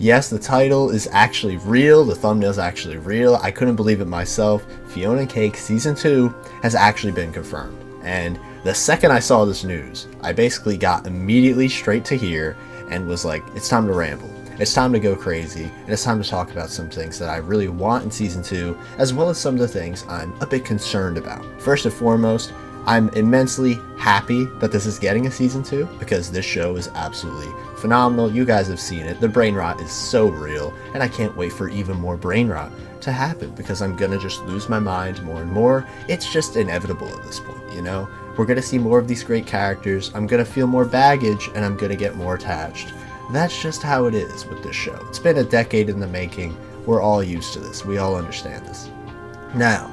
Yes, the title is actually real, the thumbnail's actually real. I couldn't believe it myself. Fiona and Cake Season 2 has actually been confirmed. And the second I saw this news, I basically got immediately straight to here and was like, it's time to ramble. It's time to go crazy, and it's time to talk about some things that I really want in Season 2, as well as some of the things I'm a bit concerned about. First and foremost, I'm immensely happy that this is getting a Season 2, because this show is absolutely phenomenal. You guys have seen it. The brain rot is so real, and I can't wait for even more brain rot to happen, because I'm gonna just lose my mind more and more. It's just inevitable at this point, you know? We're gonna see more of these great characters, I'm gonna feel more baggage, and I'm gonna get more attached. That's just how it is with this show. It's been a decade in the making. We're all used to this. We all understand this. Now,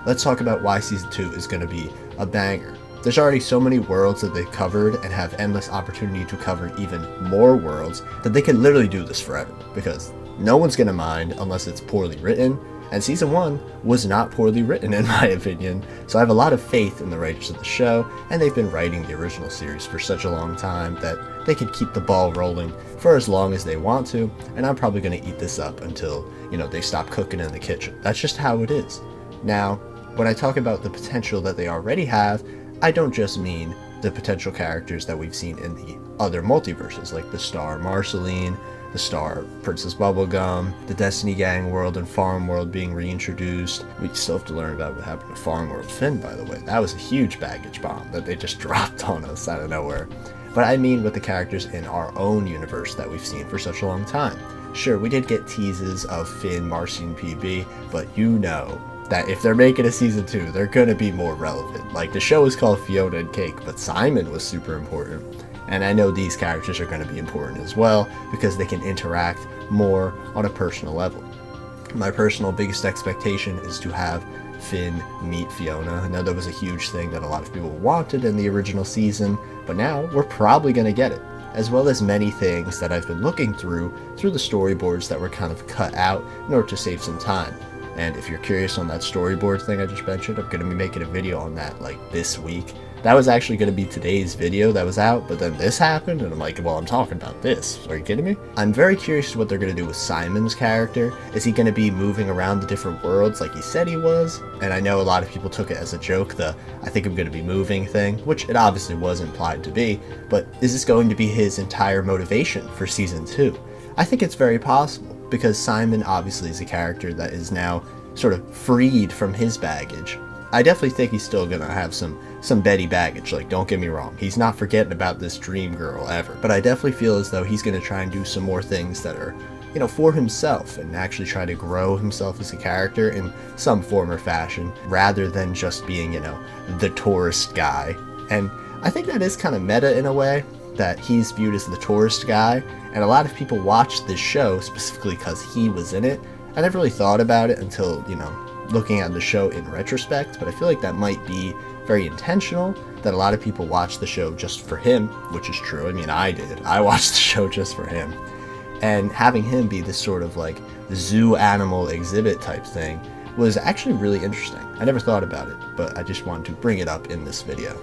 let's talk about why Season 2 is going to be a banger. There's already so many worlds that they've covered and have endless opportunity to cover even more worlds that they can literally do this forever, because no one's going to mind unless it's poorly written, and Season 1 was not poorly written in my opinion, so I have a lot of faith in the writers of the show, and they've been writing the original series for such a long time that they could keep the ball rolling for as long as they want to, and I'm probably going to eat this up until, they stop cooking in the kitchen. That's just how it is. Now, when I talk about the potential that they already have, I don't just mean the potential characters that we've seen in the other multiverses, like the Star Marceline, the Star Princess Bubblegum, the Destiny Gang world and Farm World being reintroduced. We still have to learn about what happened to Farm World Finn, by the way. That was a huge baggage bomb that they just dropped on us out of nowhere. But I mean with the characters in our own universe that we've seen for such a long time. Sure, we did get teases of Finn, Marcy, and PB, but you know that if they're making a Season 2, they're gonna be more relevant. Like, the show is called Fiona and Cake, but Simon was super important. And I know these characters are going to be important as well, because they can interact more on a personal level. My personal biggest expectation is to have Finn meet Fiona. I know that was a huge thing that a lot of people wanted in the original season, but now we're probably going to get it, as well as many things that I've been looking through the storyboards that were kind of cut out in order to save some time. And if you're curious on that storyboard thing I just mentioned, I'm going to be making a video on that like this week. That was actually going to be today's video that was out, but then this happened, and I'm like, well, I'm talking about this. Are you kidding me? I'm very curious what they're going to do with Simon's character. Is he going to be moving around the different worlds like he said he was? And I know a lot of people took it as a joke, the I think I'm going to be moving thing, which it obviously was implied to be, but is this going to be his entire motivation for Season 2? I think it's very possible, because Simon obviously is a character that is now sort of freed from his baggage. I definitely think he's still gonna have some Betty baggage, like, don't get me wrong, he's not forgetting about this dream girl ever, but I definitely feel as though he's gonna try and do some more things that are, for himself, and actually try to grow himself as a character in some form or fashion, rather than just being, the tourist guy. And I think that is kind of meta in a way, that he's viewed as the tourist guy, and a lot of people watch this show specifically because he was in it. I never really thought about it until, looking at the show in retrospect, but I feel like that might be very intentional, that a lot of people watch the show just for him, which is true. I mean, I did. I watched the show just for him. And having him be this sort of like zoo animal exhibit type thing was actually really interesting. I never thought about it, but I just wanted to bring it up in this video,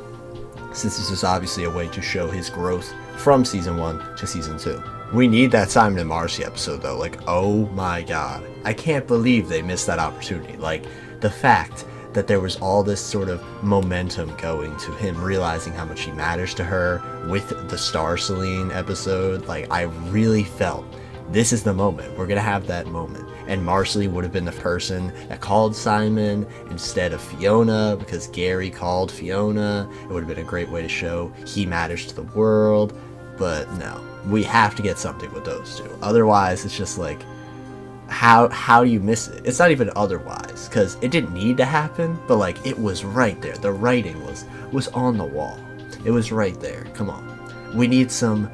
since this is obviously a way to show his growth from Season 1 to Season 2. We need that Simon and Marcy episode though, like, oh my god. I can't believe they missed that opportunity. Like, the fact that there was all this sort of momentum going to him realizing how much he matters to her with the Star Celine episode, like, I really felt this is the moment. We're gonna have that moment. And Marcy would have been the person that called Simon instead of Fiona, because Gary called Fiona. It would have been a great way to show he matters to the world. But no, we have to get something with those two. Otherwise, it's just like, how do you miss it? It's not even otherwise, because it didn't need to happen, but like, it was right there. The writing was on the wall. It was right there. Come on. We need some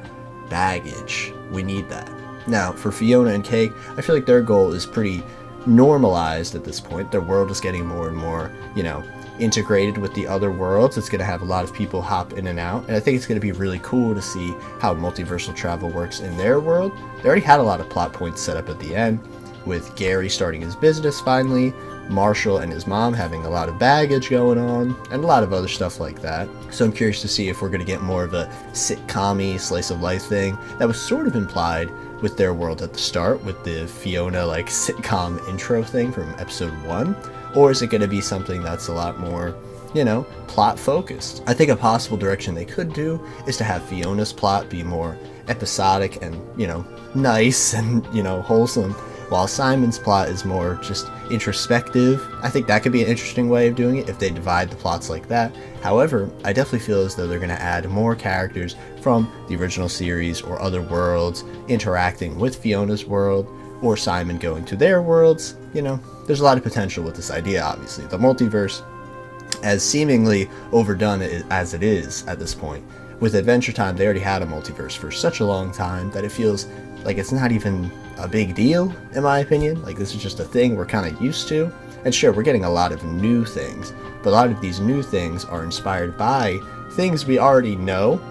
baggage. We need that. Now, for Fiona and Cake, I feel like their goal is pretty normalized at this point. Their world is getting more and more, integrated with the other worlds. It's going to have a lot of people hop in and out, and I think it's going to be really cool to see how multiversal travel works in their world. They already had a lot of plot points set up at the end, with Gary starting his business finally, Marshall and his mom having a lot of baggage going on, and a lot of other stuff like that. So I'm curious to see if we're going to get more of a sitcom-y slice of life thing that was sort of implied with their world at the start with the Fiona like sitcom intro thing from episode 1, or is it going to be something that's a lot more, you know, plot focused? I think a possible direction they could do is to have Fiona's plot be more episodic and, you know, nice and, you know, wholesome, while Simon's plot is more just introspective. I think that could be an interesting way of doing it if they divide the plots like that. However, I definitely feel as though they're going to add more characters from the original series or other worlds interacting with Fiona's world, or Simon going to their worlds. You know, there's a lot of potential with this idea, obviously. The multiverse, as seemingly overdone as it is at this point, with Adventure Time, they already had a multiverse for such a long time that it feels like it's not even a big deal, in my opinion. Like, this is just a thing we're kind of used to. And sure, we're getting a lot of new things, but a lot of these new things are inspired by things we already know,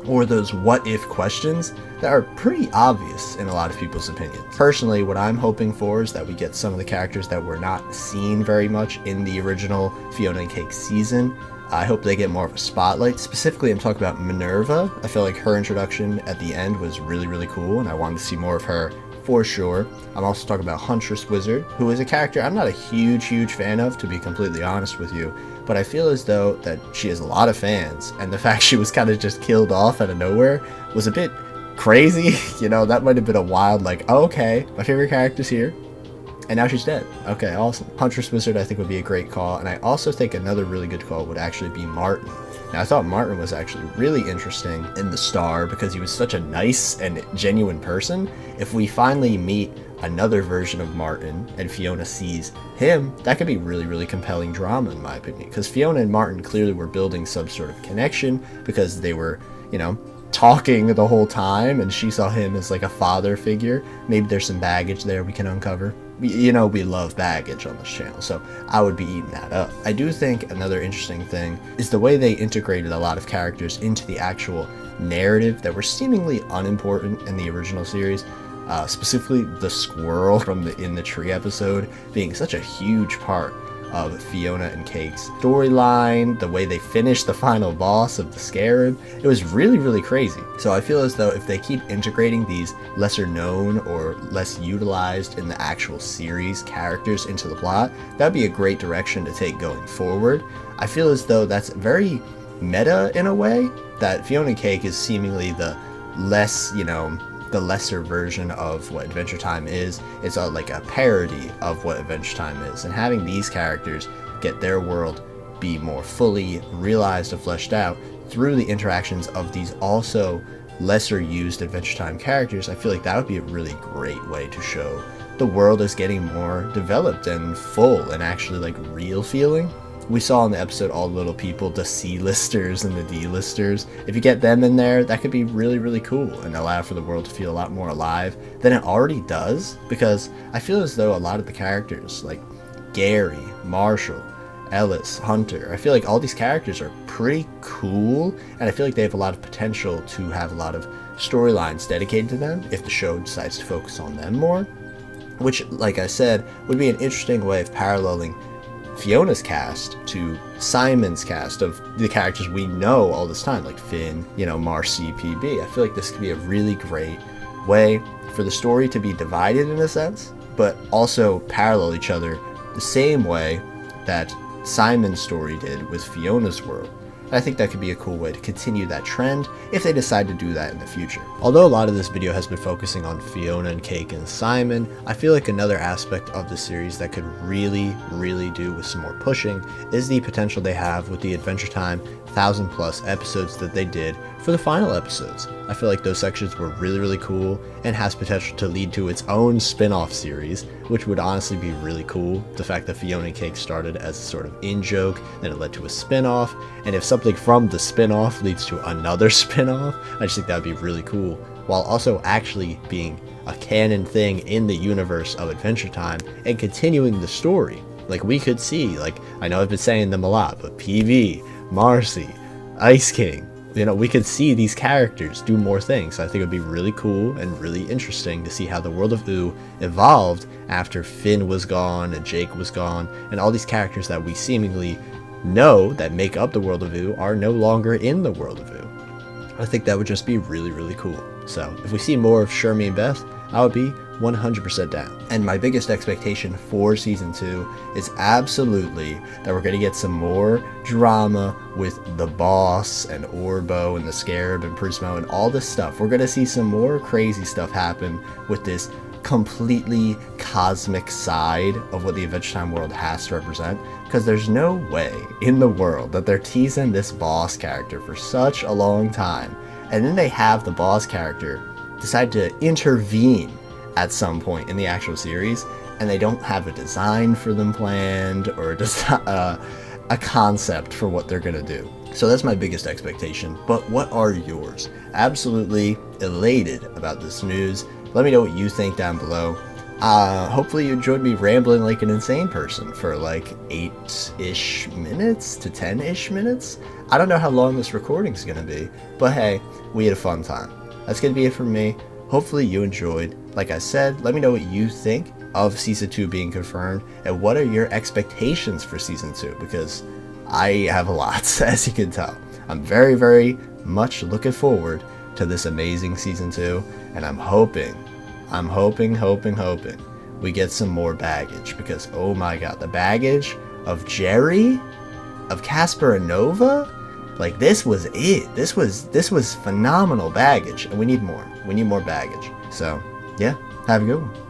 or those what-if questions that are pretty obvious in a lot of people's opinions. Personally, what I'm hoping for is that we get some of the characters that were not seen very much in the original Fiona and Cake season. I hope they get more of a spotlight. Specifically, I'm talking about Minerva. I feel like her introduction at the end was really, really cool, and I wanted to see more of her for sure. I'm also talking about Huntress Wizard, who is a character I'm not a huge fan of, to be completely honest with you, but I feel as though that she has a lot of fans, and the fact she was kind of just killed off out of nowhere was a bit crazy. You know, that might have been a wild, like, oh, okay, my favorite character's here, and now she's dead. Okay, awesome. Huntress Wizard I think would be a great call, and I also think another really good call would actually be Martin. Now, I thought Martin was actually really interesting in the Star because he was such a nice and genuine person. If we finally meet another version of Martin and Fiona sees him, that could be really, really compelling drama in my opinion, because Fiona and Martin clearly were building some sort of connection because they were, you know, talking the whole time, and she saw him as like a father figure. Maybe there's some baggage there we can uncover. You know, we love baggage on this channel, so I would be eating that up. I do think another interesting thing is the way they integrated a lot of characters into the actual narrative that were seemingly unimportant in the original series. Specifically the squirrel from the In the Tree episode being such a huge part of Fiona and Cake's storyline, the way they finished the final boss of the Scarab. It was really, really crazy. So I feel as though if they keep integrating these lesser known or less utilized in the actual series characters into the plot, that'd be a great direction to take going forward. I feel as though that's very meta in a way, that Fiona and Cake is seemingly the less, you know, the lesser version of what Adventure Time is. It's like a parody of what Adventure Time is, and having these characters get their world be more fully realized and fleshed out through the interactions of these also lesser used Adventure Time characters, I feel like that would be a really great way to show the world is getting more developed and full and actually like real feeling. We saw in the episode all the little people, the C-listers and the D-listers. If you get them in there, that could be really, really cool and allow for the world to feel a lot more alive than it already does, because I feel as though a lot of the characters, like Gary, Marshall, Ellis, Hunter, I feel like all these characters are pretty cool, and I feel like they have a lot of potential to have a lot of storylines dedicated to them if the show decides to focus on them more, which, like I said, would be an interesting way of paralleling Fiona's cast to Simon's cast of the characters we know all this time, like Finn, you know, Marcy, PB. I feel like this could be a really great way for the story to be divided in a sense, but also parallel each other the same way that Simon's story did with Fiona's world. I think that could be a cool way to continue that trend if they decide to do that in the future. Although a lot of this video has been focusing on Fiona and Cake and Simon, I feel like another aspect of the series that could really do with some more pushing is the potential they have with the Adventure Time 1000+ episodes that they did for the final episodes. I feel like those sections were really cool and has potential to lead to its own spin-off series, which would honestly be really cool. The fact that Fiona and Cake started as a sort of in-joke, then it led to a spin-off, and if something from the spin-off leads to another spin-off, I just think that would be really cool, while also actually being a canon thing in the universe of Adventure Time and continuing the story. Like, we could see, like, I know I've been saying them a lot, but PV, Marcy, Ice King, you know, we could see these characters do more things. I think it would be really cool and really interesting to see how the world of Ooh evolved after Finn was gone and Jake was gone, and all these characters that we seemingly know that make up the world of Ooh are no longer in the world of Ooh. I think that would just be really cool. So if we see more of Shermie and Beth, I would be 100% down. And my biggest expectation for season 2 is absolutely that we're going to get some more drama with the boss and Orbo and the Scarab and Prismo and all this stuff. We're going to see some more crazy stuff happen with this completely cosmic side of what the Adventure Time world has to represent, because there's no way in the world that they're teasing this boss character for such a long time, and then they have the boss character decide to intervene at some point in the actual series, and they don't have a design for them planned or a concept for what they're gonna do. So that's my biggest expectation. But what are yours? Absolutely elated about this news. Let me know what you think down below. Hopefully you enjoyed me rambling like an insane person for like 8-ish minutes to 10-ish minutes. I don't know how long this recording's gonna be, but hey, we had a fun time. That's gonna be it from me. Hopefully you enjoyed. Like I said, let me know what you think of Season 2 being confirmed, and what are your expectations for Season 2, because I have a lot, as you can tell. I'm very, very much looking forward to this amazing Season 2, and I'm hoping we get some more baggage, because oh my god, the baggage of Jerry, of Casper and Nova, like this was it. This was phenomenal baggage, and we need more. We need more baggage. So yeah, have a good one.